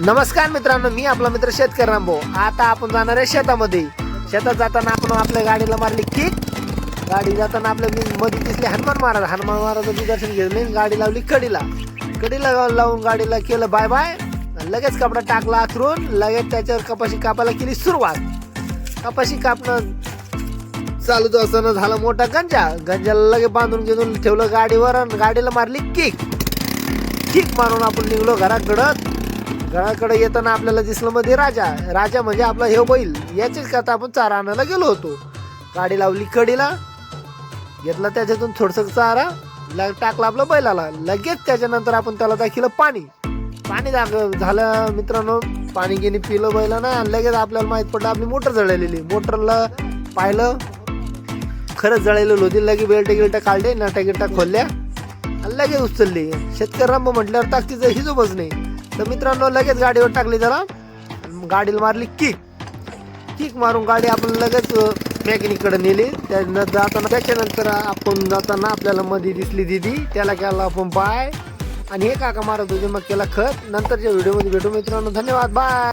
नमस्कार मित्रांनो, मी आपला मित्र शेतकरी रामभाऊ. आता आपण जाणार आहे शेतामध्ये. शेतात जाताना आपण आपल्या गाडीला मारली किक. गाडी जाताना आपल्या मध्ये दिसले हनुमान महाराजाचं दर्शन घेतले. गाडी लावली कडीला लावून गाडीला केलं बाय बाय. लगेच कपडा टाकला आथरून. लगेच त्याच्यावर कपाशी कापायला केली सुरुवात. कपाशी कापणं चालू असताना झाला मोठा गंजाला लगेच बांधून घेऊन ठेवलं गाडीवर आणि गाडीला मारली किक मारून आपण निघलो घराकडे येताना आपल्याला दिसलं मध्ये राजा म्हणजे आपला हे बैल. याचीच कथा आपण चारा आणायला गेलो होतो. गाडी लावली कडीला, घेतला त्याच्यातून थोडस चारा टाकला आपल्या बैलाला. लगेच त्याच्यानंतर आपण त्याला दाखिलं पाणी झालं मित्रांनो. पाणी घेणे पिलं बैलानं आणि लगेच आपल्याला माहित पडलं आपली मोटर जळलेली. मोटरला पाहिलं, खरंच जळलेलं होती. लगेच बेल्ट काढले, नाट्या खोलल्या आणि लगेच उचलली. शेतकरी रामभाऊ म्हटल्यावर ताकदीचं हिजोबच नाही. तर मित्रांनो लगेच गाडीवर टाकली त्याला, गाडीला मारली किक मारून गाडी आपण लगेच मेकॅनिककडे नेली. त्याच्यानंतर आपण जाताना आपल्याला मध्ये दिसली दिदी. त्याला केला आपण बाय आणि हे काका मारत होते, मग केला खत. नंतरच्या व्हिडिओमध्ये भेटू मित्रांनो. धन्यवाद, बाय.